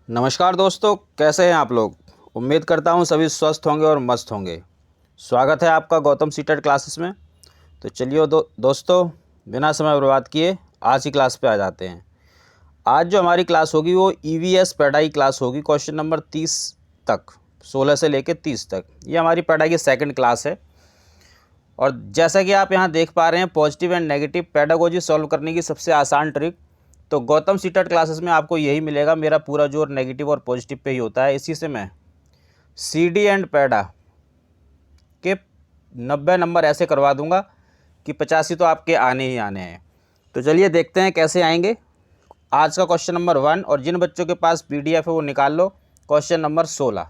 नमस्कार दोस्तों, कैसे हैं आप लोग। उम्मीद करता हूं सभी स्वस्थ होंगे और मस्त होंगे। स्वागत है आपका गौतम सीटेड क्लासेस में। तो चलिए दोस्तों, बिना समय बर्बाद किए आज की क्लास पे आ जाते हैं। आज जो हमारी क्लास होगी वो ईवीएस पैडाई क्लास होगी। क्वेश्चन नंबर 30 तक, 16 से लेकर 30 तक ये हमारी पैडाई की सेकंड क्लास है। और जैसा कि आप यहाँ देख पा रहे हैं, positive and negative pedagogy solve करने की सबसे आसान ट्रिक। तो गौतम सीटेड क्लासेस में आपको यही मिलेगा। मेरा पूरा जोर नेगेटिव और पॉजिटिव पे ही होता है। इसी से मैं सीडी एंड पैडा के 90 नंबर ऐसे करवा दूंगा कि 85 तो आपके आने ही आने हैं। तो चलिए देखते हैं कैसे आएंगे। आज का क्वेश्चन नंबर 1, और जिन बच्चों के पास पीडीएफ है वो निकाल लो। क्वेश्चन नंबर 16,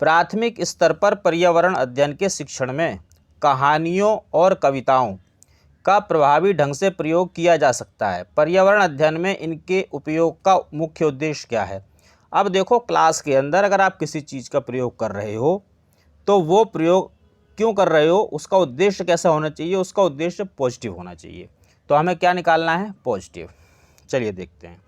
प्राथमिक स्तर पर पर्यावरण अध्ययन के शिक्षण में कहानियों और कविताओं का प्रभावी ढंग से प्रयोग किया जा सकता है। पर्यावरण अध्ययन में इनके उपयोग का मुख्य उद्देश्य क्या है। अब देखो, क्लास के अंदर अगर आप किसी चीज़ का प्रयोग कर रहे हो तो वो प्रयोग क्यों कर रहे हो, उसका उद्देश्य कैसा होना चाहिए। उसका उद्देश्य पॉजिटिव होना चाहिए। तो हमें क्या निकालना है, पॉजिटिव। चलिए देखते हैं।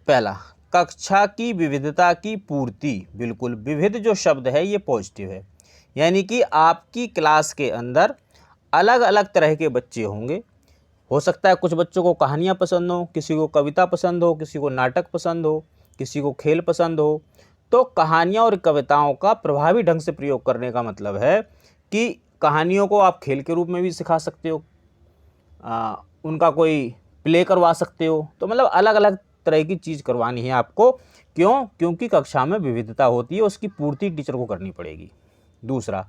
पहला, कक्षा की विविधता की पूर्ति। बिल्कुल, विविध जो शब्द है ये पॉजिटिव है, यानी कि आपकी क्लास के अंदर अलग अलग तरह के बच्चे होंगे। हो सकता है कुछ बच्चों को कहानियाँ पसंद हो, किसी को कविता पसंद हो, किसी को नाटक पसंद हो, किसी को खेल पसंद हो। तो कहानियाँ और कविताओं का प्रभावी ढंग से प्रयोग करने का मतलब है कि कहानियों को आप खेल के रूप में भी सिखा सकते हो, उनका कोई प्ले करवा सकते हो। तो मतलब अलग अलग तरह की चीज़ करवानी है आपको। क्यों? क्योंकि कक्षा में विविधता होती है, उसकी पूर्ति टीचर को करनी पड़ेगी। दूसरा,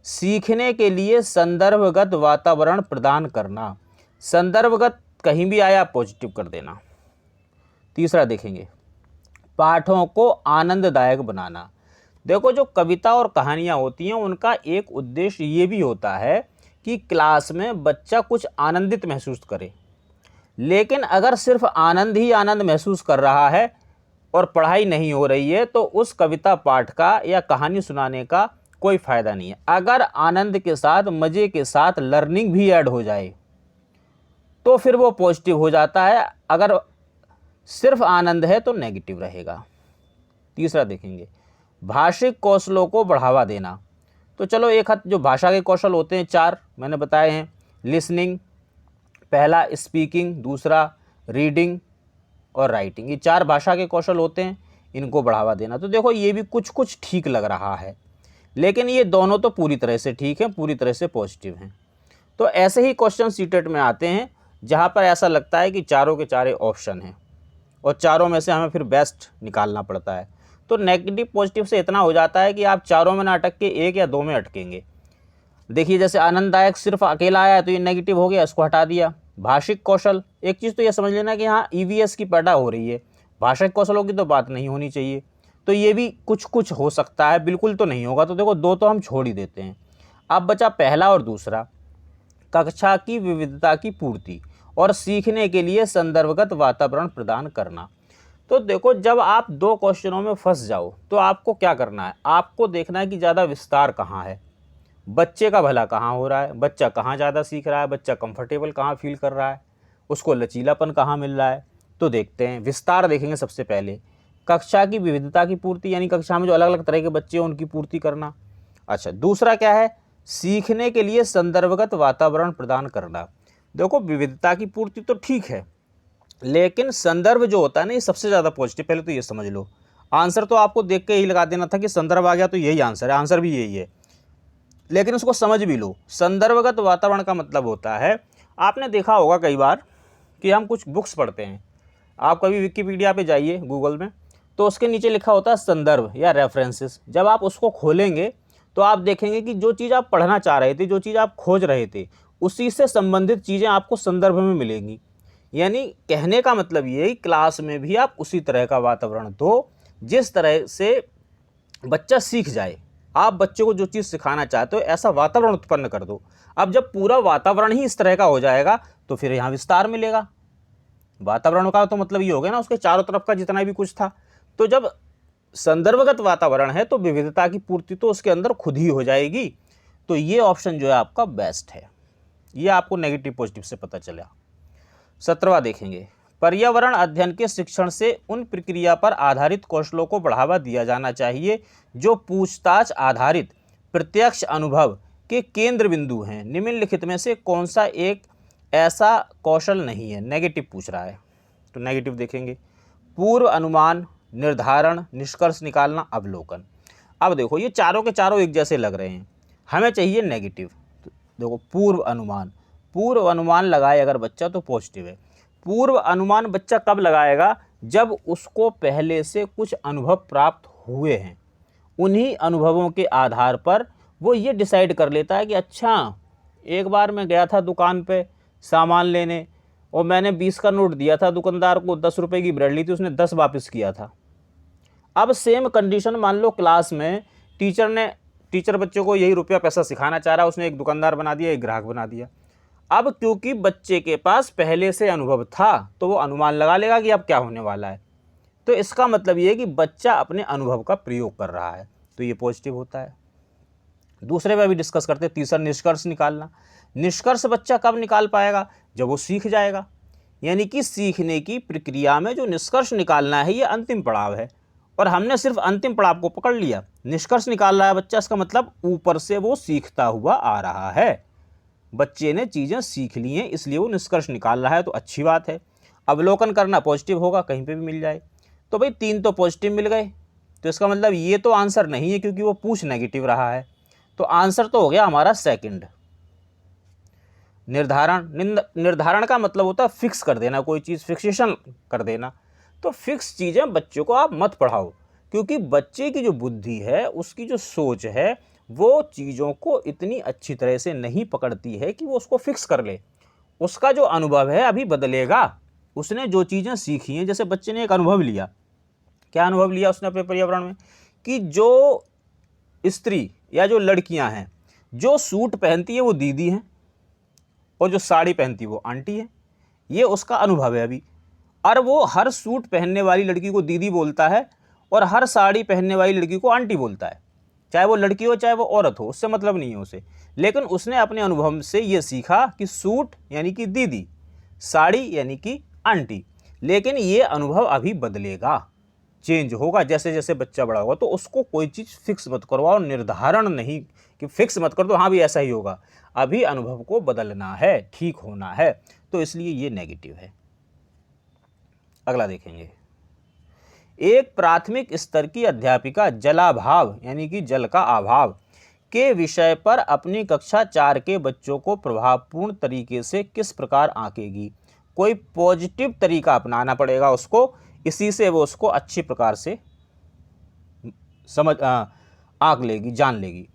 सीखने के लिए संदर्भगत वातावरण प्रदान करना। संदर्भगत कहीं भी आया पॉजिटिव कर देना। तीसरा देखेंगे, पाठों को आनंददायक बनाना। देखो, जो कविता और कहानियाँ होती हैं उनका एक उद्देश्य ये भी होता है कि क्लास में बच्चा कुछ आनंदित महसूस करे। लेकिन अगर सिर्फ आनंद ही आनंद महसूस कर रहा है और पढ़ाई नहीं हो रही है तो उस कविता पाठ का या कहानी सुनाने का कोई फ़ायदा नहीं है। अगर आनंद के साथ, मज़े के साथ लर्निंग भी ऐड हो जाए तो फिर वो पॉजिटिव हो जाता है। अगर सिर्फ आनंद है तो नेगेटिव रहेगा। तीसरा देखेंगे, भाषिक कौशलों को बढ़ावा देना। तो चलो, एक हाथ जो भाषा के कौशल होते हैं 4 मैंने बताए हैं। लिसनिंग, पहला स्पीकिंग, दूसरा रीडिंग और राइटिंग। ये 4 भाषा के कौशल होते हैं, इनको बढ़ावा देना। तो देखो, ये भी कुछ कुछ ठीक लग रहा है, लेकिन ये दोनों तो पूरी तरह से ठीक हैं, पूरी तरह से पॉजिटिव हैं। तो ऐसे ही क्वेश्चन सीटेट में आते हैं जहाँ पर ऐसा लगता है कि चारों के चारे ऑप्शन हैं और चारों में से हमें फिर बेस्ट निकालना पड़ता है। तो नेगेटिव पॉजिटिव से इतना हो जाता है कि आप चारों में ना अटक के 1 या 2 में अटकेंगे। देखिए, जैसे आनंददायक सिर्फ अकेला आया तो ये नेगेटिव हो गया, इसको हटा दिया। भाषिक कौशल, एक चीज़ तो ये समझ लेना कि हाँ ईवीएस की पैदा हो रही है, भाषिक कौशलों की तो बात नहीं होनी चाहिए। तो ये भी कुछ कुछ हो सकता है, बिल्कुल तो नहीं होगा। तो देखो, 2 तो हम छोड़ ही देते हैं। अब बचा पहला और दूसरा, कक्षा की विविधता की पूर्ति और सीखने के लिए संदर्भगत वातावरण प्रदान करना। तो देखो, जब आप 2 क्वेश्चनों में फंस जाओ तो आपको क्या करना है, आपको देखना है कि ज़्यादा विस्तार कहाँ है, बच्चे का भला कहाँ हो रहा है, बच्चा कहाँ ज़्यादा सीख रहा है, बच्चा कंफर्टेबल कहाँ फील कर रहा है, उसको लचीलापन कहाँ मिल रहा है। तो देखते हैं, विस्तार देखेंगे सबसे पहले। कक्षा की विविधता की पूर्ति, यानी कक्षा में जो अलग अलग तरह के बच्चे हैं उनकी पूर्ति करना। अच्छा, दूसरा क्या है, सीखने के लिए संदर्भगत वातावरण प्रदान करना। देखो, विविधता की पूर्ति तो ठीक है, लेकिन संदर्भ जो होता है ना, ये सबसे ज़्यादा पॉजिटिव। पहले तो ये समझ लो। आंसर तो आपको देख के यही लगा देना था कि संदर्भ आ गया तो यही आंसर है, आंसर भी यही है, लेकिन उसको समझ भी लो। संदर्भगत वातावरण का मतलब होता है, आपने देखा होगा कई बार कि हम कुछ बुक्स पढ़ते हैं। आप कभी विकिपीडिया पे जाइए गूगल में, तो उसके नीचे लिखा होता है संदर्भ या रेफरेंसेस। जब आप उसको खोलेंगे तो आप देखेंगे कि जो चीज़ आप पढ़ना चाह रहे थे, जो चीज़ आप खोज रहे थे, उसी से संबंधित चीज़ें आपको संदर्भ में मिलेंगी। यानी कहने का मतलब ये है कि क्लास में भी आप उसी तरह का वातावरण दो जिस तरह से बच्चा सीख जाए। आप बच्चे को जो चीज़ सिखाना चाहते हो ऐसा वातावरण उत्पन्न कर दो। अब जब पूरा वातावरण ही इस तरह का हो जाएगा तो फिर यहाँ विस्तार मिलेगा। वातावरण का तो मतलब ये हो गया ना, उसके चारों तरफ का जितना भी कुछ था। तो जब संदर्भगत वातावरण है तो विविधता की पूर्ति तो उसके अंदर खुद ही हो जाएगी। तो ये ऑप्शन जो है आपका बेस्ट है। ये आपको नेगेटिव पॉजिटिव से पता चला। 17वां देखेंगे, पर्यावरण अध्ययन के शिक्षण से उन प्रक्रिया पर आधारित कौशलों को बढ़ावा दिया जाना चाहिए जो पूछताछ आधारित प्रत्यक्ष अनुभव के केंद्र बिंदु हैं। निम्नलिखित में से कौन सा एक ऐसा कौशल नहीं है? नेगेटिव पूछ रहा है, तो नेगेटिव देखेंगे। पूर्व अनुमान, निर्धारण, निष्कर्ष निकालना, अवलोकन। अब देखो ये चारों के चारों एक जैसे लग रहे हैं, हमें चाहिए नेगेटिव। तो देखो पूर्व अनुमान लगाए अगर बच्चा तो पॉजिटिव है। पूर्व अनुमान बच्चा कब लगाएगा? जब उसको पहले से कुछ अनुभव प्राप्त हुए हैं। उन्हीं अनुभवों के आधार पर वो ये डिसाइड कर लेता है कि अच्छा, एक बार मैं गया था दुकान पे सामान लेने और मैंने 20 का नोट दिया था दुकानदार को, 10 रुपये की ब्रेड ली थी, उसने 10 वापस किया था। अब सेम कंडीशन मान लो क्लास में टीचर बच्चों को यही रुपया पैसा सिखाना चाह रहा है, उसने एक दुकानदार बना दिया, एक ग्राहक बना दिया। अब क्योंकि बच्चे के पास पहले से अनुभव था तो वो अनुमान लगा लेगा कि अब क्या होने वाला है। तो इसका मतलब ये है कि बच्चा अपने अनुभव का प्रयोग कर रहा है, तो ये पॉजिटिव होता है। दूसरे में भी डिस्कस करते हैं। तीसरा, निष्कर्ष निकालना। निष्कर्ष बच्चा कब निकाल पाएगा? जब वो सीख जाएगा। यानी कि सीखने की प्रक्रिया में जो निष्कर्ष निकालना है ये अंतिम पड़ाव है, और हमने सिर्फ अंतिम पड़ाव को पकड़ लिया। निष्कर्ष निकाल रहा है बच्चा, इसका मतलब ऊपर से वो सीखता हुआ आ रहा है। बच्चे ने चीज़ें सीख ली हैं इसलिए वो निष्कर्ष निकाल रहा है, तो अच्छी बात है। अवलोकन करना पॉजिटिव होगा, कहीं पे भी मिल जाए। तो भाई 3 तो पॉजिटिव मिल गए, तो इसका मतलब ये तो आंसर नहीं है क्योंकि वो पूछ नेगेटिव रहा है। तो आंसर तो हो गया हमारा सेकंड। निर्धारण का मतलब होता है फिक्स कर देना, कोई चीज़ फिक्सेशन कर देना। तो फिक्स चीज़ें बच्चों को आप मत पढ़ाओ, क्योंकि बच्चे की जो बुद्धि है, उसकी जो सोच है, वो चीज़ों को इतनी अच्छी तरह से नहीं पकड़ती है कि वो उसको फिक्स कर ले। उसका जो अनुभव है अभी बदलेगा। उसने जो चीज़ें सीखी हैं, जैसे बच्चे ने एक अनुभव लिया, क्या अनुभव लिया उसने अपने पर्यावरण में, कि जो स्त्री या जो लड़कियां हैं, जो सूट पहनती है वो दीदी हैं और जो साड़ी पहनती है वो आंटी है। ये उसका अनुभव है अभी। और वो हर सूट पहनने वाली लड़की को दीदी बोलता है और हर साड़ी पहनने वाली लड़की को आंटी बोलता है, चाहे वो लड़की हो चाहे वो औरत हो, उससे मतलब नहीं है उसे। लेकिन उसने अपने अनुभव से ये सीखा कि सूट यानी कि दीदी, साड़ी यानी कि आंटी। लेकिन ये अनुभव अभी बदलेगा, चेंज होगा जैसे जैसे बच्चा बड़ा होगा। तो उसको कोई चीज़ फिक्स मत करवाओ, निर्धारण नहीं कि फिक्स मत कर दो हाँ भी ऐसा ही होगा। अभी अनुभव को बदलना है, ठीक होना है, तो इसलिए ये नेगेटिव है। अगला देखेंगे। एक प्राथमिक स्तर की अध्यापिका जलाभाव यानी कि जल का अभाव के विषय पर अपनी कक्षा 4 के बच्चों को प्रभावपूर्ण तरीके से किस प्रकार आंकेगी? कोई पॉजिटिव तरीका अपनाना पड़ेगा उसको, इसी से वो उसको अच्छी प्रकार से आंक लेगी, जान लेगी।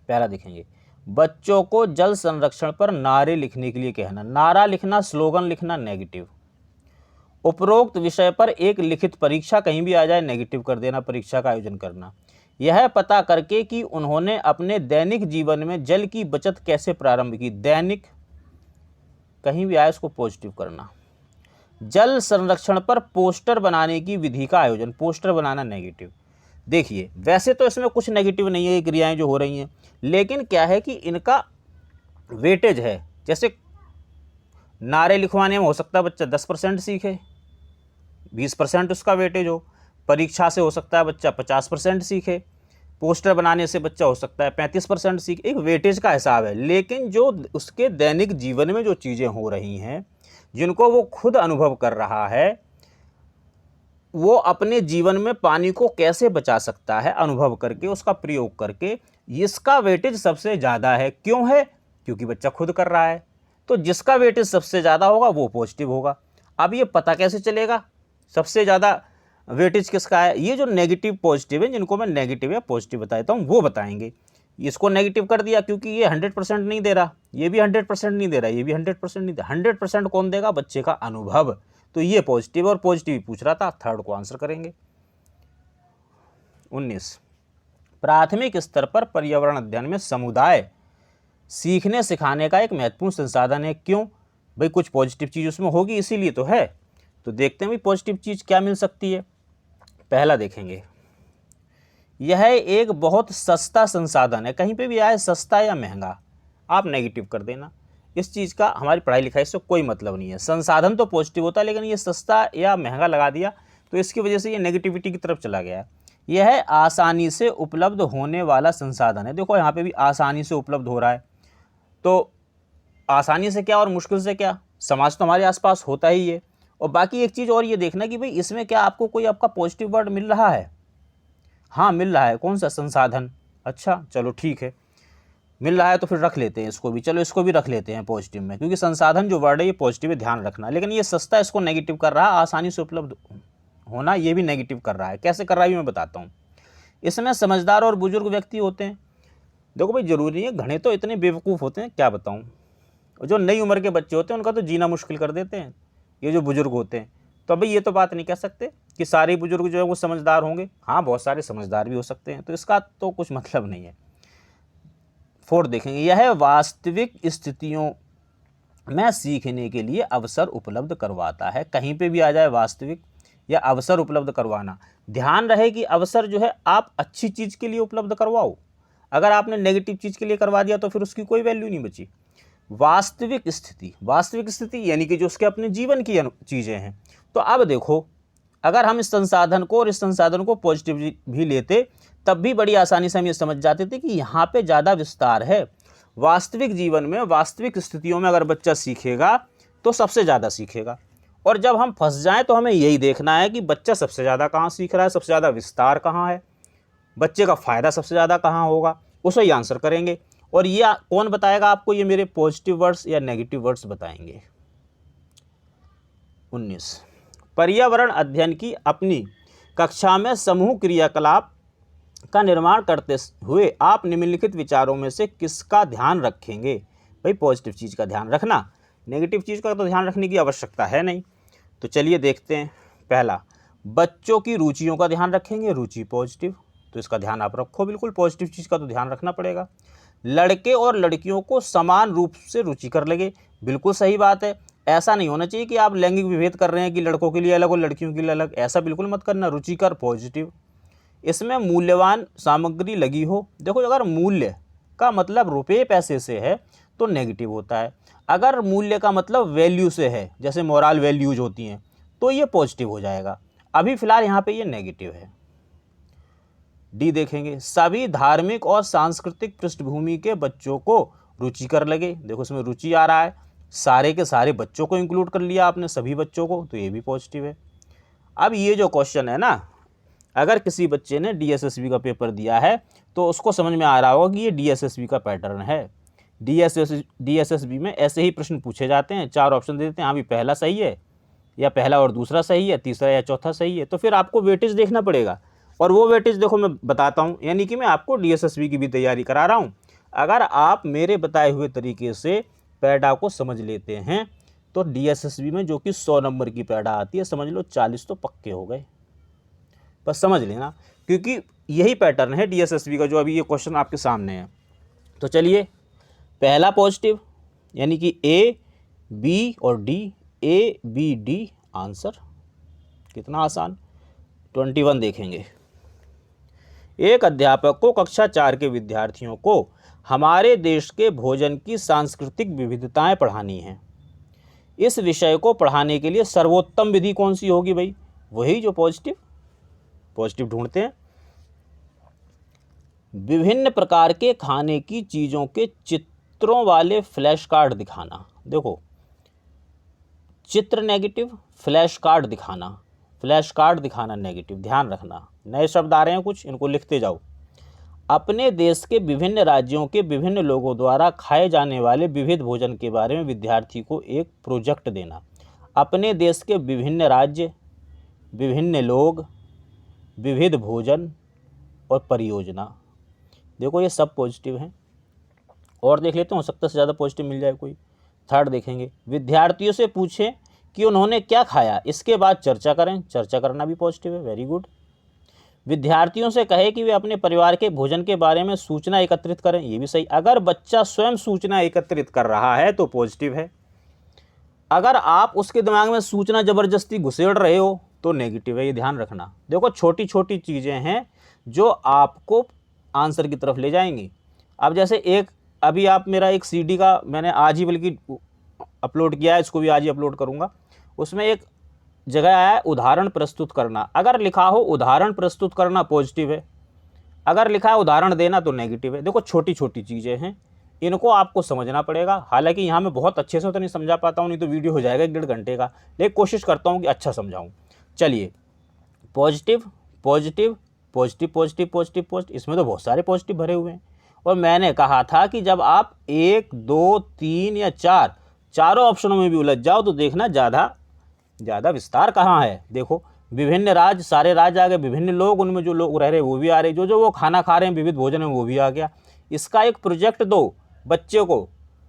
पहला देखेंगे, बच्चों को जल संरक्षण पर नारे लिखने के लिए कहना। नारा लिखना, स्लोगन लिखना, नेगेटिव। उपरोक्त विषय पर एक लिखित परीक्षा, कहीं भी आ जाए नेगेटिव कर देना, परीक्षा का आयोजन करना। यह पता करके कि उन्होंने अपने दैनिक जीवन में जल की बचत कैसे प्रारंभ की। दैनिक कहीं भी आए उसको पॉजिटिव करना। जल संरक्षण पर पोस्टर बनाने की विधि का आयोजन, पोस्टर बनाना नेगेटिव। देखिए वैसे तो इसमें कुछ नेगेटिव नहीं है, ये क्रियाएं जो हो रही हैं, लेकिन क्या है कि इनका वेटेज है। जैसे नारे लिखवाने में हो सकता है बच्चा 10% सीखे, 20% उसका वेटेज हो। परीक्षा से हो सकता है बच्चा 50% सीखे। पोस्टर बनाने से बच्चा हो सकता है 35% सीखे। एक वेटेज का हिसाब है। लेकिन जो उसके दैनिक जीवन में जो चीज़ें हो रही हैं, जिनको वो खुद अनुभव कर रहा है, वो अपने जीवन में पानी को कैसे बचा सकता है अनुभव करके, उसका प्रयोग करके, इसका वेटेज सबसे ज़्यादा है। क्यों है? क्योंकि बच्चा खुद कर रहा है। तो जिसका वेटेज सबसे ज़्यादा होगा वो पॉजिटिव होगा। अब ये पता कैसे चलेगा सबसे ज़्यादा वेटेज किसका है? ये जो नेगेटिव पॉजिटिव है, जिनको मैं नेगेटिव या पॉजिटिव बताता हूँ वो बताएंगे। इसको नेगेटिव कर दिया क्योंकि ये 100% नहीं दे रहा, ये भी 100% नहीं दे रहा, ये भी 100% नहीं दे रहा। 100% कौन देगा? बच्चे का अनुभव। तो ये पॉजिटिव और पॉजिटिव ही पूछ रहा था, थर्ड को आंसर करेंगे। 19, प्राथमिक स्तर पर पर्यावरण अध्ययन में समुदाय सीखने सिखाने का एक महत्वपूर्ण संसाधन है। क्यों भाई? कुछ पॉजिटिव चीज़ उसमें होगी, इसीलिए तो है। तो देखते हैं भाई पॉजिटिव चीज़ क्या मिल सकती है। पहला देखेंगे, यह एक बहुत सस्ता संसाधन है। कहीं पे भी आए सस्ता या महंगा, आप नेगेटिव कर देना। इस चीज़ का हमारी पढ़ाई लिखाई से कोई मतलब नहीं है। संसाधन तो पॉजिटिव होता है, लेकिन ये सस्ता या महंगा लगा दिया तो इसकी वजह से ये नेगेटिविटी की तरफ चला गया है। यह है आसानी से उपलब्ध होने वाला संसाधन है। देखो यहाँ पे भी आसानी से उपलब्ध हो रहा है, तो आसानी से क्या और मुश्किल से क्या, समाज तो हमारे आसपास होता ही है। और बाकी एक चीज़ और ये देखना कि भाई इसमें क्या आपको कोई आपका पॉजिटिव वर्ड मिल रहा है। हाँ मिल रहा है, कौन सा, संसाधन। अच्छा चलो ठीक है, मिल रहा है तो फिर रख लेते हैं इसको भी, चलो इसको भी रख लेते हैं पॉजिटिव में, क्योंकि संसाधन जो वर्ड है ये पॉजिटिव है, ध्यान रखना। लेकिन ये सस्ता इसको नेगेटिव कर रहा है, आसानी से उपलब्ध होना ये भी नेगेटिव कर रहा है। कैसे कर रहा है मैं बताता हूँ। इसमें समझदार और बुजुर्ग व्यक्ति होते हैं। देखो भाई ज़रूरी नहीं है, घने तो इतने बेवकूफ़ होते हैं क्या बताऊँ। और जो नई उम्र के बच्चे होते हैं उनका तो जीना मुश्किल कर देते हैं ये जो बुजुर्ग होते हैं। तो भाई ये तो बात नहीं कह सकते कि सारे बुजुर्ग जो है वो समझदार होंगे। हाँ बहुत सारे समझदार भी हो सकते हैं, तो इसका तो कुछ मतलब नहीं है। 4 देखेंगे, यह वास्तविक स्थितियों में सीखने के लिए अवसर उपलब्ध करवाता है। कहीं पे भी आ जाए वास्तविक या अवसर उपलब्ध करवाना, ध्यान रहे कि अवसर जो है आप अच्छी चीज़ के लिए उपलब्ध करवाओ। अगर आपने नेगेटिव चीज़ के लिए करवा दिया तो फिर उसकी कोई वैल्यू नहीं बची। वास्तविक स्थिति यानी कि जो उसके अपने जीवन की चीज़ें हैं। तो अब देखो, अगर हम इस संसाधन को और इस संसाधन को पॉजिटिव भी लेते तब भी बड़ी आसानी से हम ये समझ जाते थे कि यहाँ पे ज़्यादा विस्तार है। वास्तविक जीवन में, वास्तविक स्थितियों में अगर बच्चा सीखेगा तो सबसे ज़्यादा सीखेगा। और जब हम फंस जाएं तो हमें यही देखना है कि बच्चा सबसे ज़्यादा कहाँ सीख रहा है, सबसे ज़्यादा विस्तार कहाँ है, बच्चे का फ़ायदा सबसे ज़्यादा कहाँ होगा, उसे ही आंसर करेंगे। और ये कौन बताएगा आपको, ये मेरे पॉजिटिव वर्ड्स या नेगेटिव वर्ड्स बताएंगे। 19, पर्यावरण अध्ययन की अपनी कक्षा में समूह क्रियाकलाप का निर्माण करते हुए आप निम्नलिखित विचारों में से किसका ध्यान रखेंगे। भाई पॉजिटिव चीज़ का ध्यान रखना, नेगेटिव चीज़ का तो ध्यान रखने की आवश्यकता है नहीं। तो चलिए देखते हैं। पहला, बच्चों की रुचियों का ध्यान रखेंगे, रुचि पॉजिटिव, तो इसका ध्यान आप रखो, बिल्कुल पॉजिटिव चीज़ का तो ध्यान रखना पड़ेगा। लड़के और लड़कियों को समान रूप से रुचिकर लगे, बिल्कुल सही बात है। ऐसा नहीं होना चाहिए कि आप लैंगिक विभेद कर रहे हैं कि लड़कों के लिए अलग और लड़कियों के लिए अलग, ऐसा बिल्कुल मत करना। रुचिकर पॉजिटिव। इसमें मूल्यवान सामग्री लगी हो, देखो अगर मूल्य का मतलब रुपये पैसे से है तो नेगेटिव होता है। अगर मूल्य का मतलब वैल्यू से है, जैसे मोरल वैल्यूज होती हैं, तो ये पॉजिटिव हो जाएगा। अभी फिलहाल यहाँ पे ये नेगेटिव है। डी देखेंगे, सभी धार्मिक और सांस्कृतिक पृष्ठभूमि के बच्चों को रुचिकर लगे, देखो इसमें रुचि आ रहा है, सारे के सारे बच्चों को इंक्लूड कर लिया आपने, सभी बच्चों को, तो ये भी पॉजिटिव है। अब ये जो क्वेश्चन है ना, अगर किसी बच्चे ने डीएसएसबी का पेपर दिया है तो उसको समझ में आ रहा होगा कि ये डीएसएसबी का पैटर्न है। डीएसएसबी में ऐसे ही प्रश्न पूछे जाते हैं, 4 ऑप्शन दे देते हैं, हाँ भी पहला सही है या पहला और दूसरा सही है, तीसरा या चौथा सही है, तो फिर आपको वेटेज देखना पड़ेगा। और वो वेटेज देखो मैं बताता हूँ, यानी कि मैं आपको डीएसएसबी की भी तैयारी करा रहा हूँ। अगर आप मेरे बताए हुए तरीके से पैडा को समझ लेते हैं तो डीएसएसबी में जो कि 100 नंबर की पैडा आती है, समझ लो 40 तो पक्के हो गए, बस समझ लेना, क्योंकि यही पैटर्न है डीएसएसबी का जो अभी ये क्वेश्चन आपके सामने है। तो चलिए, पहला पॉजिटिव यानी कि ए बी और D, A B D answer, कितना आसान। 21 देखेंगे, एक अध्यापक को कक्षा 4 के विद्यार्थियों को हमारे देश के भोजन की सांस्कृतिक विविधताएं पढ़ानी हैं। इस विषय को पढ़ाने के लिए सर्वोत्तम विधि कौन सी होगी भाई, वही जो पॉजिटिव ढूंढते हैं। विभिन्न प्रकार के खाने की चीज़ों के चित्रों वाले फ्लैश कार्ड दिखाना, देखो चित्र नेगेटिव, फ्लैश कार्ड दिखाना नेगेटिव, ध्यान रखना। नए शब्द आ रहे हैं कुछ, इनको लिखते जाओ। अपने देश के विभिन्न राज्यों के विभिन्न लोगों द्वारा खाए जाने वाले विविध भोजन के बारे में विद्यार्थी को एक प्रोजेक्ट देना। अपने देश के विभिन्न राज्य, विभिन्न लोग, विविध भोजन और परियोजना, देखो ये सब पॉजिटिव हैं। और देख लेते हैं, हो सकता है ज़्यादा पॉजिटिव मिल जाए कोई। 3rd देखेंगे, विद्यार्थियों से पूछें कि उन्होंने क्या खाया, इसके बाद चर्चा करें, चर्चा करना भी पॉजिटिव है, वेरी गुड। विद्यार्थियों से कहे कि वे अपने परिवार के भोजन के बारे में सूचना एकत्रित करें, ये भी सही। अगर बच्चा स्वयं सूचना एकत्रित कर रहा है तो पॉजिटिव है। अगर आप उसके दिमाग में सूचना ज़बरदस्ती घुसेड़ रहे हो तो नेगेटिव है, ये ध्यान रखना। देखो छोटी छोटी चीज़ें हैं जो आपको आंसर की तरफ ले जाएंगी। अब जैसे एक अभी आप मेरा एक सीडी का मैंने आज ही बल्कि अपलोड किया है, इसको भी आज ही अपलोड करूँगा। उसमें एक जगह आया है उदाहरण प्रस्तुत करना। अगर लिखा हो उदाहरण प्रस्तुत करना पॉजिटिव है, अगर लिखा है उदाहरण देना तो नेगेटिव है। देखो छोटी छोटी चीज़ें हैं, इनको आपको समझना पड़ेगा। हालांकि यहाँ मैं बहुत अच्छे से तो नहीं समझा पाता हूँ, नहीं तो वीडियो हो जाएगा 1.5 घंटे का, लेकिन कोशिश करता हूँ कि अच्छा समझाऊँ। चलिए, positive positive positive positive positive positive, इसमें तो बहुत सारे पॉजिटिव भरे हुए हैं। और मैंने कहा था कि जब आप 1, 2, 3 या 4 चारों ऑप्शनों में भी उलझ जाओ तो देखना ज़्यादा विस्तार कहाँ है। देखो, विभिन्न राज्य, सारे राज्य आ गए, विभिन्न लोग, उनमें जो लोग रह रहे हैं वो भी आ रहे, जो वो खाना खा रहे हैं विविध भोजन में वो भी आ गया। इसका एक प्रोजेक्ट दो बच्चे को।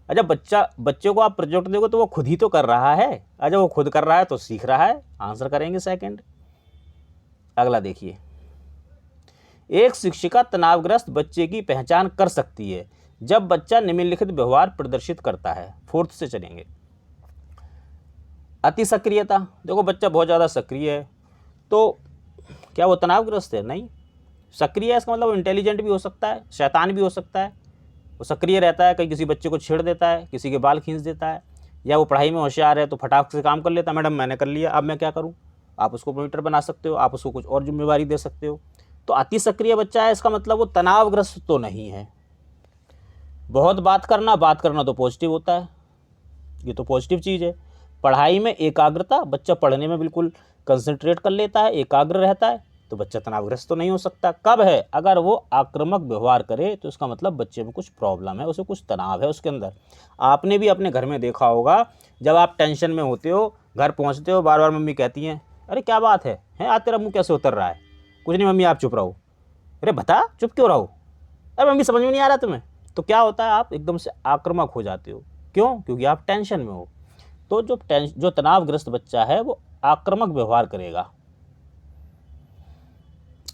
अच्छा, बच्चे को आप प्रोजेक्ट दोगे तो वो खुद ही तो कर रहा है। अच्छा, वो खुद कर रहा है तो सीख रहा है, आंसर करेंगे सेकंड। अगला देखिए, एक शिक्षिका तनावग्रस्त बच्चे की पहचान कर सकती है जब बच्चा निम्नलिखित व्यवहार प्रदर्शित करता है। फोर्थ से चलेंगे। अति सक्रियता, देखो बच्चा बहुत ज़्यादा सक्रिय है, तो क्या वो तनावग्रस्त है? नहीं, सक्रिय है इसका मतलब वो इंटेलिजेंट भी हो सकता है, शैतान भी हो सकता है। वो सक्रिय रहता है, कहीं किसी बच्चे को छेड़ देता है, किसी के बाल खींच देता है, या वो पढ़ाई में होशियार है तो फटाक से काम कर लेता है, मैडम मैंने कर लिया अब मैं क्या करूँ। आप उसको मॉनिटर बना सकते हो, आप उसको कुछ और जिम्मेवारी दे सकते हो। तो अति सक्रिय बच्चा है, इसका मतलब वो तनावग्रस्त तो नहीं है। बहुत बात करना तो पॉजिटिव होता है, ये तो पॉजिटिव चीज़ है। पढ़ाई में एकाग्रता, बच्चा पढ़ने में बिल्कुल कंसंट्रेट कर लेता है, एकाग्र रहता है, तो बच्चा तनावग्रस्त तो नहीं हो सकता। कब है? अगर वो आक्रामक व्यवहार करे तो इसका मतलब बच्चे में कुछ प्रॉब्लम है, उसे कुछ तनाव है उसके अंदर। आपने भी अपने घर में देखा होगा, जब आप टेंशन में होते हो, घर पहुंचते हो, बार बार मम्मी कहती हैं, अरे क्या बात है आज तेरा मुंह कैसे उतर रहा है? कुछ नहीं मम्मी, आप चुप रहो। अरे बता, चुप क्यों रहो? अरे मम्मी समझ में नहीं आ रहा तुम्हें। तो क्या होता है, आप एकदम से आक्रामक हो जाते हो। क्यों? क्योंकि आप टेंशन में हो। तो जो तनावग्रस्त बच्चा है वो आक्रामक व्यवहार करेगा।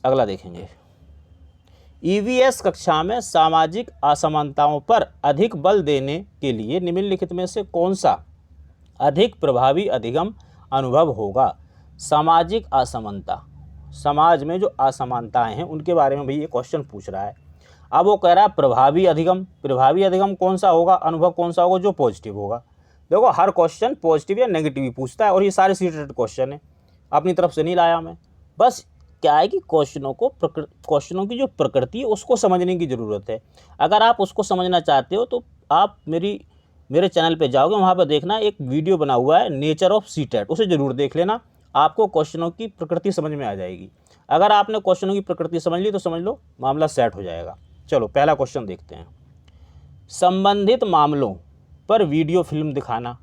अगला देखेंगे, ईवीएस कक्षा में सामाजिक असमानताओं पर अधिक बल देने के लिए निम्नलिखित में से कौन सा अधिक प्रभावी अधिगम अनुभव होगा? सामाजिक असमानता, समाज में जो असमानताएं हैं उनके बारे में भी ये क्वेश्चन पूछ रहा है। अब वो कह रहा है प्रभावी अधिगम कौन सा होगा, अनुभव कौन सा होगा? जो पॉजिटिव होगा। देखो, हर क्वेश्चन पॉजिटिव या नेगेटिव ही पूछता है, और ये सारे सीटेड क्वेश्चन है, अपनी तरफ से नहीं लाया मैं। बस क्या है कि क्वेश्चनों की जो प्रकृति है उसको समझने की ज़रूरत है। अगर आप उसको समझना चाहते हो तो आप मेरे चैनल पे जाओगे, वहाँ पर देखना एक वीडियो बना हुआ है नेचर ऑफ सीटेट, उसे ज़रूर देख लेना, आपको क्वेश्चनों की प्रकृति समझ में आ जाएगी। अगर आपने क्वेश्चनों की प्रकृति समझ ली तो समझ लो मामला सेट हो जाएगा। चलो पहला क्वेश्चन देखते हैं। संबंधित मामलों पर वीडियो फिल्म दिखाना।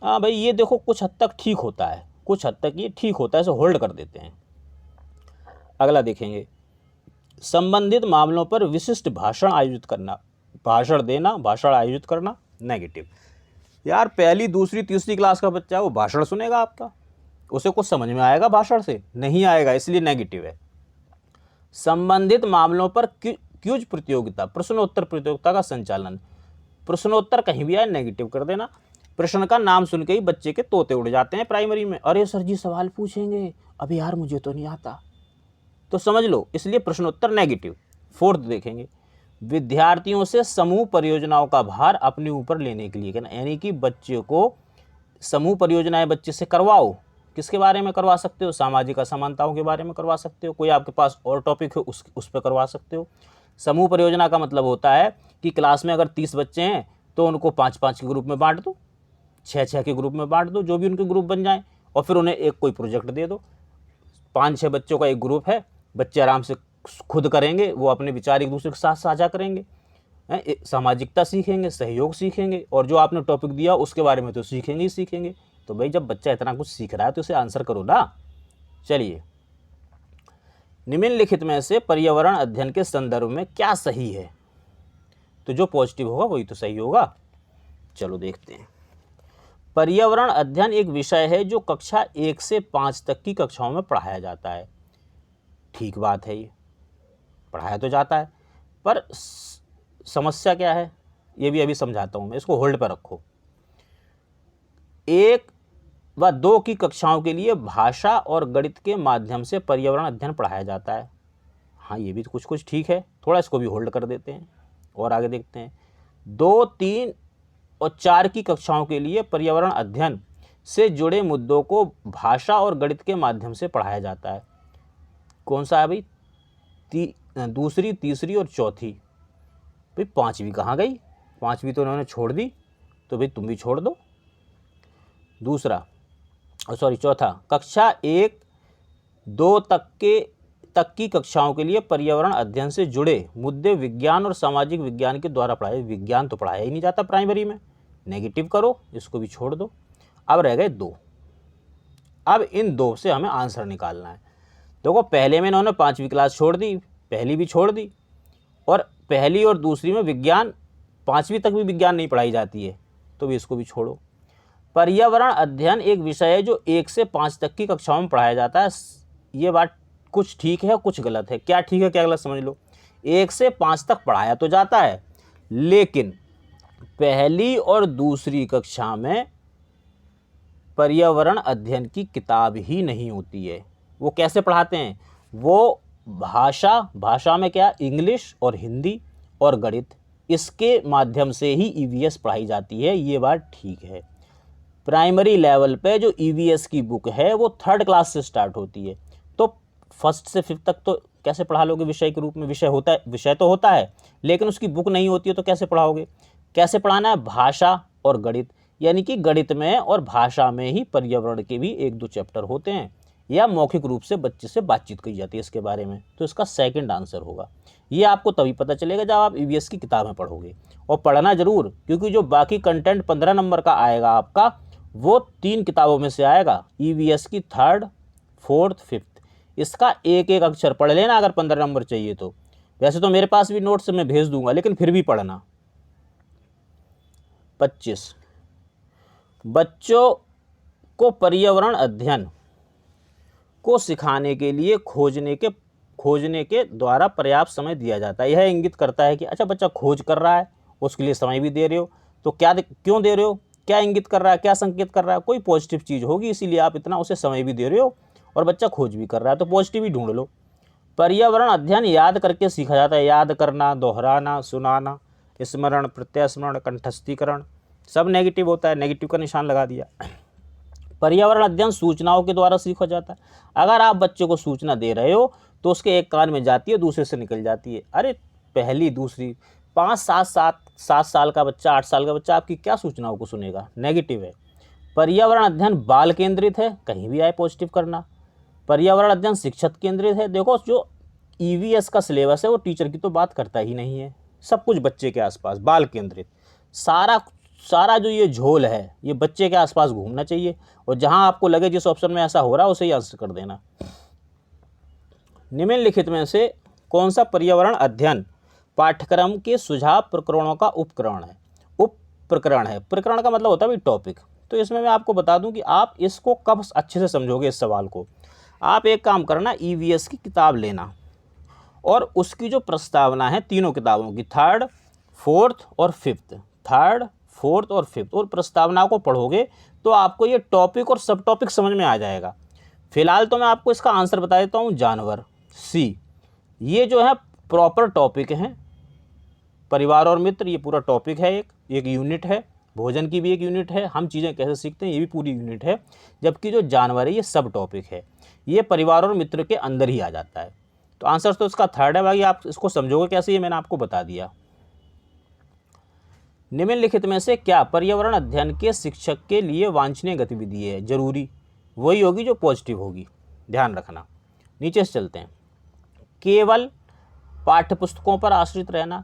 हाँ भाई, ये देखो कुछ हद तक ठीक होता है, कुछ हद तक ये ठीक होता है, इसे होल्ड कर देते हैं। अगला देखेंगे, संबंधित मामलों पर विशिष्ट भाषण आयोजित करना, भाषण देना, भाषण आयोजित करना, नेगेटिव। यार पहली दूसरी तीसरी क्लास का बच्चा है, वो भाषण सुनेगा आपका, उसे कुछ समझ में आएगा भाषण से? नहीं आएगा, इसलिए नेगेटिव है। संबंधित मामलों पर क्विज प्रतियोगिता, प्रश्नोत्तर प्रतियोगिता का संचालन, प्रश्नोत्तर कहीं भी आए नेगेटिव कर देना। प्रश्न का नाम सुन के ही बच्चे के तोते उड़ जाते हैं प्राइमरी में, अरे सर जी सवाल पूछेंगे, अभी यार मुझे तो नहीं आता, तो समझ लो, इसलिए प्रश्नोत्तर नेगेटिव। फोर्थ देखेंगे, विद्यार्थियों से समूह परियोजनाओं का भार अपने ऊपर लेने के लिए कहना, यानी कि बच्चे को समूह परियोजनाएं बच्चे से करवाओ। किसके बारे में करवा सकते हो? सामाजिक असमानताओं के बारे में करवा सकते हो, कोई आपके पास और टॉपिक है उस पर करवा सकते हो। समूह परियोजना का मतलब होता है कि क्लास में अगर 30 बच्चे हैं तो उनको 5-5 के ग्रुप में बांट दो, 6-6 के ग्रुप में बांट दो, जो भी उनके ग्रुप बन जाएं, और फिर उन्हें एक कोई प्रोजेक्ट दे दो। 5-6 बच्चों का एक ग्रुप है, बच्चे आराम से खुद करेंगे, वो अपने विचार एक दूसरे के साथ साझा करेंगे, सामाजिकता सीखेंगे, सहयोग सीखेंगे, और जो आपने टॉपिक दिया उसके बारे में तो सीखेंगे ही सीखेंगे। तो भाई जब बच्चा इतना कुछ सीख रहा है तो उसे आंसर करो ना। चलिए, निम्नलिखित में से पर्यावरण अध्ययन के संदर्भ में क्या सही है? तो जो पॉजिटिव होगा वही तो सही होगा। चलो देखते हैं। पर्यावरण अध्ययन एक विषय है जो कक्षा 1 से 5 तक की कक्षाओं में पढ़ाया जाता है। ठीक बात है, ये पढ़ाया तो जाता है, पर समस्या क्या है ये भी अभी समझाता हूँ मैं, इसको होल्ड पर रखो। 1 व 2 की कक्षाओं के लिए भाषा और गणित के माध्यम से पर्यावरण अध्ययन पढ़ाया जाता है। हाँ, ये भी कुछ कुछ ठीक है, थोड़ा इसको भी होल्ड कर देते हैं। और आगे देखते हैं, 2, 3 और 4 की कक्षाओं के लिए पर्यावरण अध्ययन से जुड़े मुद्दों को भाषा और गणित के माध्यम से पढ़ाया जाता है। कौन सा है भाई? दूसरी, तीसरी और चौथी। भाई पांचवी कहाँ गई? पांचवी तो उन्होंने छोड़ दी, तो भाई तुम भी छोड़ दो। दूसरा, चौथा, कक्षा 1, 2 तक की कक्षाओं के लिए पर्यावरण अध्ययन से जुड़े मुद्दे विज्ञान और सामाजिक विज्ञान के द्वारा पढ़ाए। विज्ञान तो पढ़ाया ही नहीं जाता प्राइमरी में, नेगेटिव करो, इसको भी छोड़ दो। अब रह गए 2। अब इन 2 से हमें आंसर निकालना है। देखो पहले में इन्होंने 5वीं क्लास छोड़ दी, पहली भी छोड़ दी, और पहली और दूसरी में विज्ञान 5वीं तक भी विज्ञान नहीं पढ़ाई जाती है, तो भी इसको भी छोड़ो। पर्यावरण अध्ययन एक विषय है जो 1 से 5 तक की कक्षाओं में पढ़ाया जाता है। ये बात कुछ ठीक है कुछ गलत है। क्या ठीक है क्या गलत समझ लो। 1 से 5 तक पढ़ाया तो जाता है, लेकिन पहली और दूसरी कक्षा में पर्यावरण अध्ययन की किताब ही नहीं होती है। वो कैसे पढ़ाते हैं? वो भाषा में क्या, इंग्लिश और हिंदी और गणित, इसके माध्यम से ही ईवीएस पढ़ाई जाती है। ये बात ठीक है। प्राइमरी लेवल पे जो ईवीएस की बुक है वो 3rd क्लास से स्टार्ट होती है, तो 1st से 5th तक तो कैसे पढ़ा लोगे विषय के रूप में? विषय तो होता है, लेकिन उसकी बुक नहीं होती है, तो कैसे पढ़ाओगे? कैसे पढ़ाना है? भाषा और गणित, यानी कि गणित में और भाषा में ही पर्यावरण के भी 1-2 चैप्टर होते हैं, या मौखिक रूप से बच्चे से बातचीत की जाती है इसके बारे में। तो इसका सेकंड आंसर होगा। ये आपको तभी पता चलेगा जब आप ईवीएस की किताबें पढ़ोगे, और पढ़ना जरूर, क्योंकि जो बाकी कंटेंट 15 नंबर का आएगा आपका, वो 3 किताबों में से आएगा, ईवीएस की 3rd, 4th, 5th। इसका एक एक अक्षर पढ़ लेना अगर 15 नंबर चाहिए तो। वैसे तो मेरे पास भी नोट्स मैं भेज दूंगा, लेकिन फिर भी पढ़ना। 25, बच्चों को पर्यावरण अध्ययन को सिखाने के लिए खोजने के द्वारा पर्याप्त समय दिया जाता है। यह इंगित करता है कि अच्छा बच्चा खोज कर रहा है, उसके लिए समय भी दे रहे हो, तो क्यों दे रहे हो? क्या इंगित कर रहा है, क्या संकेत कर रहा है? कोई पॉजिटिव चीज़ होगी, इसीलिए आप इतना उसे समय भी दे रहे हो, और बच्चा खोज भी कर रहा है, तो पॉजिटिव ही ढूंढ लो। पर्यावरण अध्ययन याद करके सीखा जाता है। याद करना, दोहराना, सुनाना, स्मरण, प्रत्यास्मरण, कंठस्थीकरण, सब नेगेटिव होता है, नेगेटिव का निशान लगा दिया। पर्यावरण अध्ययन सूचनाओं के द्वारा सीखा जाता है। अगर आप बच्चे को सूचना दे रहे हो तो उसके एक कान में जाती है, दूसरे से निकल जाती है। अरे पहली दूसरी 5-7 साल का बच्चा, 8 साल का बच्चा आपकी क्या सूचनाओं को सुनेगा? नेगेटिव है। पर्यावरण अध्ययन बाल केंद्रित है, कहीं भी आए पॉजिटिव करना। पर्यावरण अध्ययन शिक्षक केंद्रित है। देखो जो ईवीएस का सिलेबस है वो टीचर की तो बात करता ही नहीं है, सब कुछ बच्चे के आसपास, बाल केंद्रित। सारा जो ये झोल है ये बच्चे के आसपास घूमना चाहिए, और जहां आपको लगे जिस ऑप्शन में ऐसा हो रहा है उसे ही आंसर कर देना। निम्नलिखित में से कौन सा पर्यावरण अध्ययन पाठ्यक्रम के सुझाव प्रकरणों का उपप्रकरण है? प्रकरण का मतलब होता है भाई टॉपिक। तो इसमें मैं आपको बता दूं कि आप इसको कब अच्छे से समझोगे इस सवाल को। आप एक काम करना, ईवीएस की किताब लेना, और उसकी जो प्रस्तावना है तीनों किताबों की, 3rd, 4th और 5th, 3rd, 4th और 5th, और प्रस्तावना को पढ़ोगे तो आपको ये टॉपिक और सब टॉपिक समझ में आ जाएगा। फिलहाल तो मैं आपको इसका आंसर बता देता हूँ, जानवर, सी। ये जो है प्रॉपर टॉपिक हैं। परिवार और मित्र ये पूरा टॉपिक है, एक यूनिट है। भोजन की भी एक यूनिट है, हम चीज़ें कैसे सीखते हैं ये भी पूरी यूनिट है। जबकि जो जानवर है ये सब टॉपिक है, ये परिवार और मित्र के अंदर ही आ जाता है। तो आंसर तो इसका 3rd है। भाई आप इसको समझोगे कैसे, ये मैंने आपको बता दिया। निम्नलिखित में से क्या पर्यावरण अध्ययन के शिक्षक के लिए वांछनीय गतिविधि है? जरूरी वही होगी जो पॉजिटिव होगी, ध्यान रखना। नीचे से चलते हैं। केवल पाठ्यपुस्तकों पर आश्रित रहना,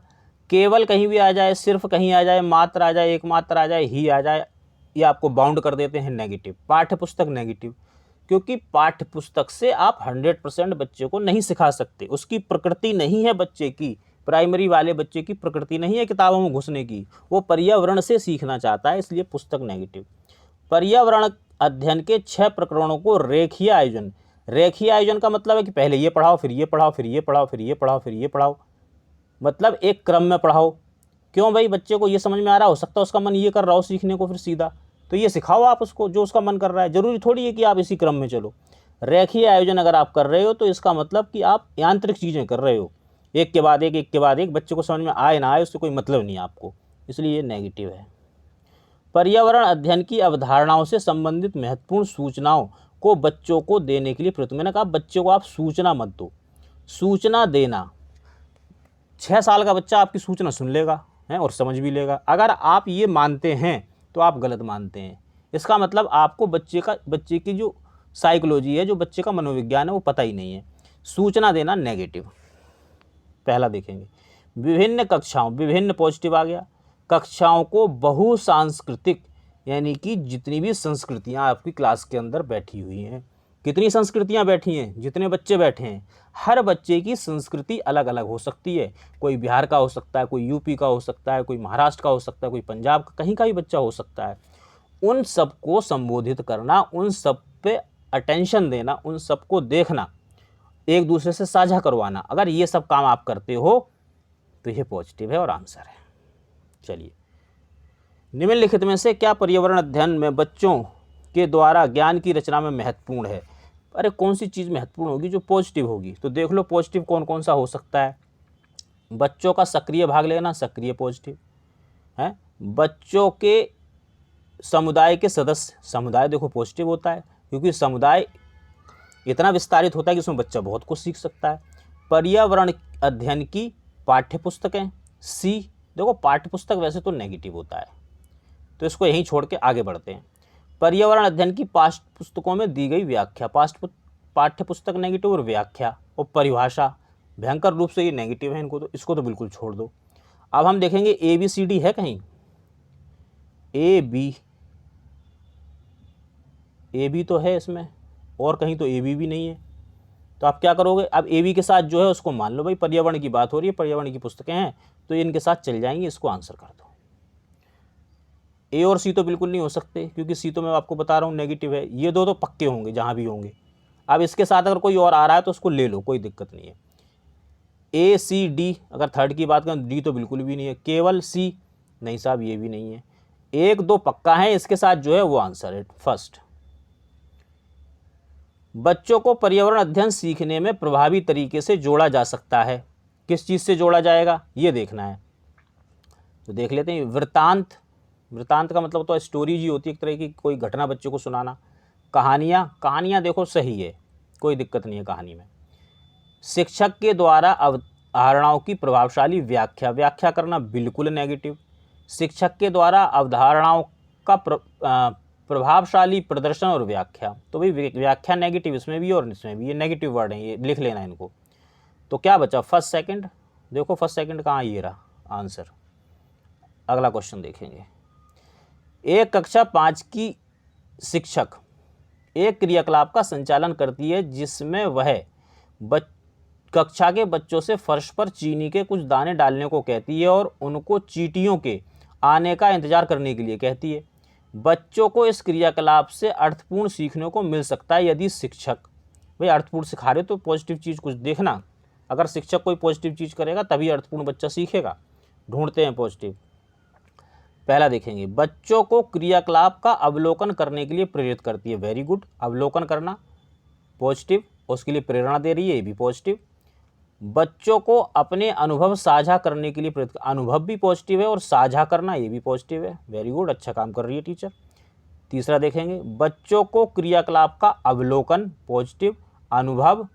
केवल कहीं भी आ जाए, सिर्फ कहीं आ जाए, मात्र आ जाए, एक मात्र आ जाए, ही आ जाए, ये आपको बाउंड कर देते हैं नेगेटिव। पाठ्यपुस्तक नेगेटिव, क्योंकि पाठ्यपुस्तक से आप 100% बच्चे को नहीं सिखा सकते। उसकी प्रकृति नहीं है बच्चे की, प्राइमरी वाले बच्चे की प्रकृति नहीं है किताबों में घुसने की, वो पर्यावरण से सीखना चाहता है, इसलिए पुस्तक नेगेटिव। पर्यावरण अध्ययन के 6 प्रकरणों को रेखीय आयोजन का मतलब है कि पहले ये पढ़ाओ, फिर ये पढ़ाओ, फिर ये पढ़ाओ, फिर ये पढ़ाओ, फिर ये पढ़ाओ, मतलब एक क्रम में पढ़ाओ। क्यों भाई? बच्चे को ये समझ में आ रहा, हो सकता है उसका मन ये कर रहा हो सीखने को, फिर सीधा तो ये सिखाओ आप उसको जो उसका मन कर रहा है। जरूरी थोड़ी है कि आप इसी क्रम में चलो। रेखीय आयोजन अगर आप कर रहे हो तो इसका मतलब कि आप यांत्रिक चीज़ें कर रहे हो, एक के बाद एक के बाद एक, बच्चे को समझ में आए ना आए उससे कोई मतलब नहीं है आपको, इसलिए ये नेगेटिव है। पर्यावरण अध्ययन की अवधारणाओं से संबंधित महत्वपूर्ण सूचनाओं को बच्चों को देने के लिए प्रयत्न। मैंने कहा बच्चों को आप सूचना मत दो, सूचना देना, 6 साल का बच्चा आपकी सूचना सुन लेगा है और समझ भी लेगा। अगर आप ये मानते हैं तो आप गलत मानते हैं। इसका मतलब आपको बच्चे की जो साइकोलॉजी है, जो बच्चे का मनोविज्ञान है, वो पता ही नहीं है। सूचना देना नेगेटिव। पहला देखेंगे, विभिन्न कक्षाओं, विभिन्न पॉजिटिव आ गया, कक्षाओं को बहुसांस्कृतिक, यानी कि जितनी भी संस्कृतियां आपकी क्लास के अंदर बैठी हुई हैं, कितनी संस्कृतियां बैठी हैं, जितने बच्चे बैठे हैं, हर बच्चे की संस्कृति अलग अलग हो सकती है। कोई बिहार का हो सकता है, कोई यूपी का हो सकता है, कोई महाराष्ट्र का हो सकता है, कोई पंजाब का, कहीं का भी बच्चा हो सकता है। उन सबको संबोधित करना, उन सब पे अटेंशन देना, उन सबको देखना, एक दूसरे से साझा करवाना, अगर ये सब काम आप करते हो तो ये पॉजिटिव है और आंसर है। चलिए, निम्नलिखित में से क्या पर्यावरण अध्ययन में बच्चों के द्वारा ज्ञान की रचना में महत्वपूर्ण है? अरे कौन सी चीज़ महत्वपूर्ण होगी? जो पॉजिटिव होगी। तो देख लो पॉजिटिव कौन कौन सा हो सकता है। बच्चों का सक्रिय भाग लेना, सक्रिय पॉजिटिव है। बच्चों के समुदाय के सदस्य, समुदाय देखो पॉजिटिव होता है, क्योंकि समुदाय इतना विस्तारित होता है कि उसमें बच्चा बहुत कुछ सीख सकता है। पर्यावरण अध्ययन की पाठ्यपुस्तकें, सी। देखो पाठ्यपुस्तक वैसे तो नेगेटिव होता है, तो इसको यहीं छोड़ के आगे बढ़ते हैं। पर्यावरण अध्ययन की पाठ्य पुस्तकों में दी गई व्याख्या, पाठ्यपुस्तक नेगेटिव, और व्याख्या और परिभाषा भयंकर रूप से ये नेगेटिव है, इसको तो बिल्कुल छोड़ दो। अब हम देखेंगे ABCD है कहीं, ए बी तो है इसमें, और कहीं तो AB भी नहीं है। तो आप क्या करोगे? अब AB के साथ जो है उसको मान लो भाई पर्यावरण की बात हो रही है, पर्यावरण की पुस्तकें हैं, तो इनके साथ चल जाएंगे, इसको आंसर कर दो। A और C तो बिल्कुल नहीं हो सकते, क्योंकि C तो मैं आपको बता रहा हूँ नेगेटिव है। ये दो तो पक्के होंगे जहाँ भी होंगे। अब इसके साथ अगर कोई और आ रहा है तो उसको ले लो, कोई दिक्कत नहीं है। ACD, अगर थर्ड की बात करें, D तो बिल्कुल भी नहीं है, केवल C, नहीं साहब ये भी नहीं है। 1-2 पक्का है, इसके साथ जो है वो आंसर है फर्स्ट। बच्चों को पर्यावरण अध्ययन सीखने में प्रभावी तरीके से जोड़ा जा सकता है। किस चीज़ से जोड़ा जाएगा ये देखना है। तो देख लेते हैं। वृत्तांत, वृत्तांत का मतलब तो स्टोरी जी होती है, एक तरह की कोई घटना बच्चों को सुनाना। कहानियाँ, कहानियाँ देखो सही है, कोई दिक्कत नहीं है कहानी में। शिक्षक के द्वारा अवधारणाओं की प्रभावशाली व्याख्या, व्याख्या करना बिल्कुल नेगेटिव। शिक्षक के द्वारा अवधारणाओं का प्रभावशाली प्रदर्शन और व्याख्या, तो भाई व्याख्या नेगेटिव इसमें भी और इसमें भी, ये नेगेटिव वर्ड है, ये लिख लेना इनको। तो क्या बचा? First second. देखो फर्स्ट सेकंड कहाँ, ये रहा आंसर। अगला क्वेश्चन देखेंगे। एक कक्षा 5 की शिक्षक एक क्रियाकलाप का संचालन करती है जिसमें वह कक्षा के बच्चों से फर्श पर चीनी के कुछ दाने डालने को कहती है और उनको चींटियों के आने का इंतजार करने के लिए कहती है। बच्चों को इस क्रियाकलाप से अर्थपूर्ण सीखने को मिल सकता है यदि शिक्षक, भाई अर्थपूर्ण सिखा रहे तो पॉजिटिव चीज़ कुछ देखना। अगर शिक्षक कोई पॉजिटिव चीज़ करेगा तभी अर्थपूर्ण बच्चा सीखेगा। ढूंढते हैं पॉजिटिव। पहला देखेंगे, बच्चों को क्रियाकलाप का अवलोकन करने के लिए प्रेरित करती है। वेरी गुड, अवलोकन करना पॉजिटिव, उसके लिए प्रेरणा दे रही है, ये भी पॉजिटिव। बच्चों को अपने अनुभव साझा करने के लिए प्रेरित, अनुभव भी पॉजिटिव है और साझा करना ये भी पॉजिटिव है। वेरी गुड, अच्छा काम कर रही है टीचर। तीसरा देखेंगे, बच्चों को क्रियाकलाप का अवलोकन पॉजिटिव, अनुभव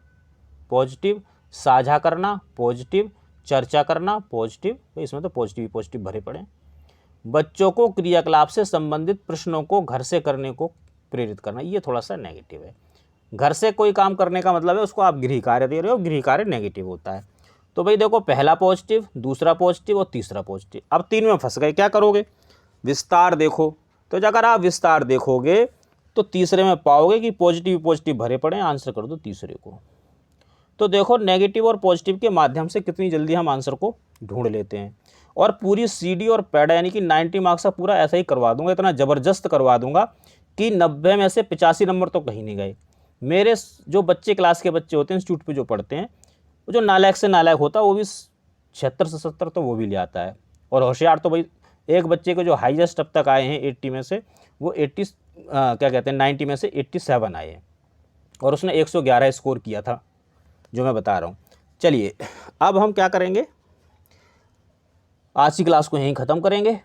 पॉजिटिव, साझा करना पॉजिटिव, चर्चा करना पॉजिटिव, तो इसमें तो पॉजिटिव पॉजिटिव भरे पड़े। बच्चों को क्रियाकलाप से संबंधित प्रश्नों को घर से करने को प्रेरित करना, ये थोड़ा सा नेगेटिव है। घर से कोई काम करने का मतलब है उसको आप गृह कार्य दे रहे हो, गृह कार्य नेगेटिव होता है। तो भाई देखो पहला पॉजिटिव, दूसरा पॉजिटिव और तीसरा पॉजिटिव। अब 3 में फंस गए, क्या करोगे? विस्तार देखो, तो अगर आप विस्तार देखोगे तो तीसरे में पाओगे कि पॉजिटिव पॉजिटिव भरे पड़े, आंसर कर दो तीसरे को। तो देखो नेगेटिव और पॉजिटिव के माध्यम से कितनी जल्दी हम आंसर को ढूंढ लेते हैं। और पूरी CD और पैडा यानी कि 90 मार्क्स का पूरा ऐसा ही करवा दूंगा, इतना ज़बरदस्त करवा दूंगा कि 90 में से 85 नंबर तो कहीं नहीं गए। मेरे जो बच्चे क्लास के बच्चे होते हैं इंस्टीट्यूट पे जो पढ़ते हैं, वो जो नालायक से नालायक होता है वो भी 76 से 70 तो वो भी ले आता है। और होशियार तो भाई एक बच्चे के जो हाईएस्ट अब तक आए हैं 80 में से, वो 90 में से 87 आए हैं, और उसने 111 स्कोर किया था जो मैं बता रहा हूँ। चलिए अब हम क्या करेंगे, आज की क्लास को यहीं ख़त्म करेंगे।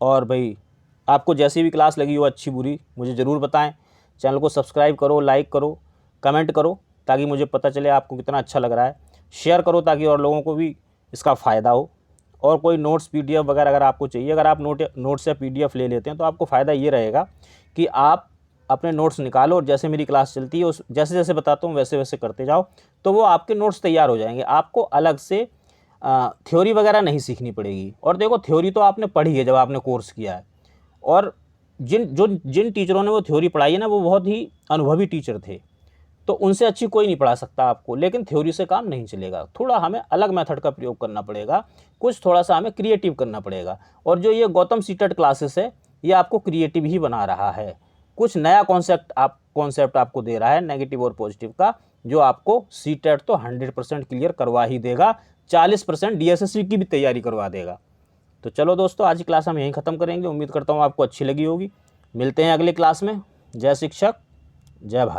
और भाई आपको जैसी भी क्लास लगी हो, अच्छी बुरी, मुझे ज़रूर बताएं। चैनल को सब्सक्राइब करो, लाइक करो, कमेंट करो, ताकि मुझे पता चले आपको कितना अच्छा लग रहा है। शेयर करो ताकि और लोगों को भी इसका फ़ायदा हो। और कोई नोट्स पीडीएफ वगैरह अगर आपको चाहिए, अगर आप नोट्स या पीडीएफ ले लेते हैं तो आपको फ़ायदा ये रहेगा कि आप अपने नोट्स निकालो और जैसे मेरी क्लास चलती है उस जैसे जैसे बताता हूँ वैसे वैसे करते जाओ, तो वो आपके नोट्स तैयार हो जाएंगे। आपको अलग से थ्योरी वगैरह नहीं सीखनी पड़ेगी। और देखो थ्योरी तो आपने पढ़ी है जब आपने कोर्स किया है, और जिन टीचरों ने वो थ्योरी पढ़ाई है ना, वो बहुत ही अनुभवी टीचर थे, तो उनसे अच्छी कोई नहीं पढ़ा सकता आपको। लेकिन थ्योरी से काम नहीं चलेगा, थोड़ा हमें अलग मेथड का प्रयोग करना पड़ेगा, कुछ थोड़ा सा हमें क्रिएटिव करना पड़ेगा। और जो ये गौतम सीटेट क्लासेस है, ये आपको क्रिएटिव ही बना रहा है। कुछ नया कॉन्सेप्ट आपको दे रहा है नेगेटिव और पॉजिटिव का, जो आपको सीटेट तो 100% क्लियर करवा ही देगा, 40% डीएसएससी की भी तैयारी करवा देगा। तो चलो दोस्तों, आज की क्लास हम यहीं ख़त्म करेंगे। उम्मीद करता हूँ आपको अच्छी लगी होगी। मिलते हैं अगले क्लास में। जय शिक्षक, जय भारत।